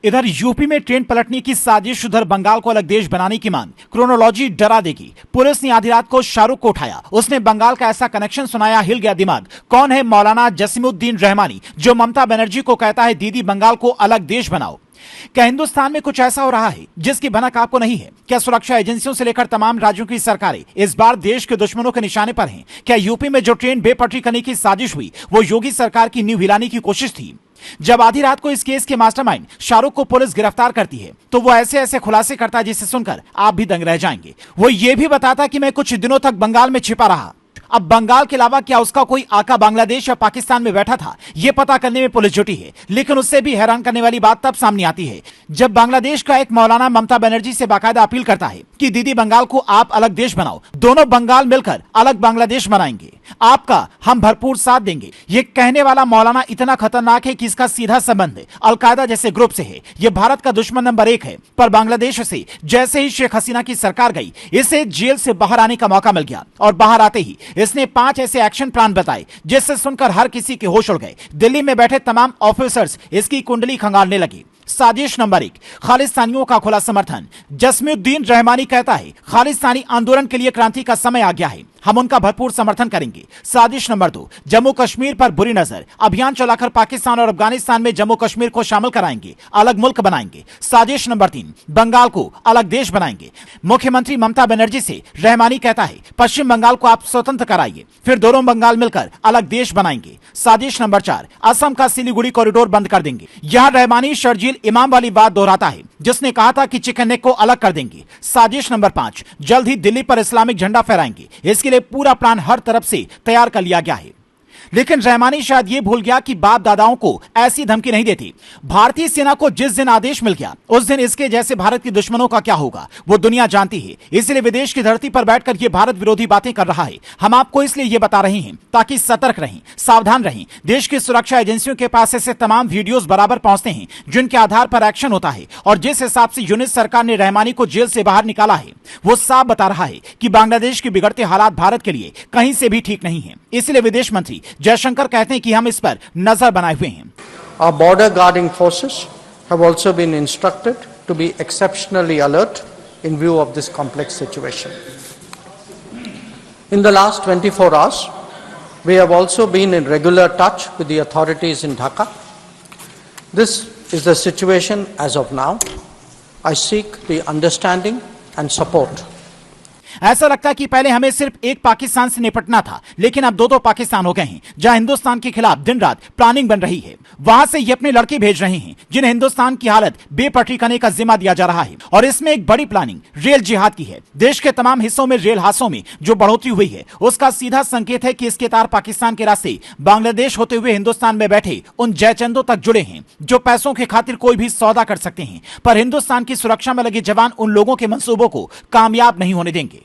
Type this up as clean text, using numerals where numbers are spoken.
इधर यूपी में ट्रेन पलटने की साजिश, उधर बंगाल को अलग देश बनाने की मांग। क्रोनोलॉजी डरा देगी। पुलिस ने आधी रात को शाहरुख को उठाया, उसने बंगाल का ऐसा कनेक्शन सुनाया, हिल गया दिमाग। कौन है मौलाना जसीमुद्दीन रहमानी जो ममता बनर्जी को कहता है दीदी बंगाल को अलग देश बनाओ? क्या हिंदुस्तान में कुछ ऐसा हो रहा है जिसकी भनक आपको नहीं है? क्या सुरक्षा एजेंसियों से लेकर तमाम राज्यों की सरकारें इस बार देश के दुश्मनों के निशाने पर हैं? क्या यूपी में जो ट्रेन बेपटरी करने की साजिश हुई वो योगी सरकार की नींव हिलाने की कोशिश थी? जब आधी रात को इस केस के मास्टरमाइंड शाहरुख को पुलिस गिरफ्तार करती है तो वो ऐसे ऐसे खुलासे करता है जिसे सुनकर आप भी दंग रह जाएंगे। वो ये भी बताता कि मैं कुछ दिनों तक बंगाल में छिपा रहा। अब बंगाल के अलावा क्या उसका कोई आका बांग्लादेश या पाकिस्तान में बैठा था, यह पता करने में पुलिस जुटी है। लेकिन उससे भी हैरान करने वाली बात तब सामने आती है जब बांग्लादेश का एक मौलाना ममता बनर्जी से बाकायदा अपील करता है कि दीदी बंगाल को आप अलग देश बनाओ, दोनों बंगाल मिलकर अलग बांग्लादेश बनाएंगे, आपका हम भरपूर साथ देंगे। ये कहने वाला मौलाना इतना खतरनाक है कि इसका सीधा संबंध अलकायदा जैसे ग्रुप से है। यह भारत का दुश्मन नंबर 1 है। पर बांग्लादेश से जैसे ही शेख हसीना की सरकार गई, इसे जेल से बाहर आने का मौका मिल गया और बाहर आते ही इसने 5 ऐसे एक्शन प्लान बताए जिससे सुनकर हर किसी के होश उड़ गए। दिल्ली में बैठे तमाम ऑफिसर्स इसकी कुंडली खंगालने लगे। साजिश नंबर 1, खालिस्तानियों का खुला समर्थन। जसीमुद्दीन रहमानी कहता है खालिस्तानी आंदोलन के लिए क्रांति का समय आ गया है, हम उनका भरपूर समर्थन करेंगे। साजिश नंबर 2, जम्मू कश्मीर पर बुरी नजर। अभियान चलाकर पाकिस्तान और अफगानिस्तान में जम्मू कश्मीर को शामिल कराएंगे, अलग मुल्क बनाएंगे। साजिश नंबर 3, बंगाल को अलग देश बनाएंगे। मुख्यमंत्री ममता बनर्जी से रहमानी कहता है पश्चिम बंगाल को आप स्वतंत्र कराइए, फिर दोनों बंगाल मिलकर अलग देश बनाएंगे। साजिश नंबर 4, असम का सिलीगुड़ी कॉरिडोर बंद कर देंगे। यहां रहमानी शर्जील इमाम वाली बात दोहराता है जिसने कहा था कि चिकन नेक को अलग कर देंगे। साजिश नंबर 5, जल्द ही दिल्ली पर इस्लामिक झंडा फहराएंगे। इसके लिए पूरा प्लान हर तरफ से तैयार कर लिया गया है। लेकिन रहमानी शायद ये भूल गया कि बाप दादाओं को ऐसी धमकी नहीं देती। भारतीय सेना को जिस दिन आदेश मिल गया उस दिन इसके जैसे भारत के दुश्मनों का क्या होगा वो दुनिया जानती है। इसलिए विदेश की धरती पर बैठकर ये भारत विरोधी बातें कर रहा है। हम आपको इसलिए ये बता रहे हैं ताकि सतर्क रहें, सावधान रहें। देश की सुरक्षा एजेंसियों के पास ऐसे तमाम वीडियोस बराबर पहुंचते हैं जिनके आधार पर एक्शन होता है। और जिस हिसाब से यूनिस सरकार ने रहमानी को जेल से बाहर निकाला है वो साफ बता रहा है कि बांग्लादेश के बिगड़ते हालात भारत के लिए कहीं से भी ठीक नहीं है। इसलिए विदेश मंत्री जयशंकर कहते हैं कि हम इस पर नजर बनाए हुए हैं। Our border guarding forces have also been instructed to be exceptionally alert in view of this complex situation. In the last 24 hours, we have also been in regular touch with the authorities in Dhaka. This is the situation as of now. I seek the understanding and support. ऐसा लगता है कि पहले हमें सिर्फ एक पाकिस्तान से निपटना था, लेकिन अब दो पाकिस्तान हो गए हैं जहां हिंदुस्तान के खिलाफ दिन रात प्लानिंग बन रही है। वहां से ये अपने लड़के भेज रहे हैं जिन्हें हिंदुस्तान की हालत बेपटरी करने का जिम्मा दिया जा रहा है। और इसमें एक बड़ी प्लानिंग रेल जिहाद की है। देश के तमाम हिस्सों में रेल हादसों में जो बढ़ोतरी हुई है उसका सीधा संकेत है कि इसके तार पाकिस्तान के रास्ते बांग्लादेश होते हुए हिंदुस्तान में बैठे उन जयचंदों तक जुड़े हैं जो पैसों की खातिर कोई भी सौदा कर सकते हैं। पर हिंदुस्तान की सुरक्षा में लगे जवान उन लोगों के मंसूबों को कामयाब नहीं होने देंगे।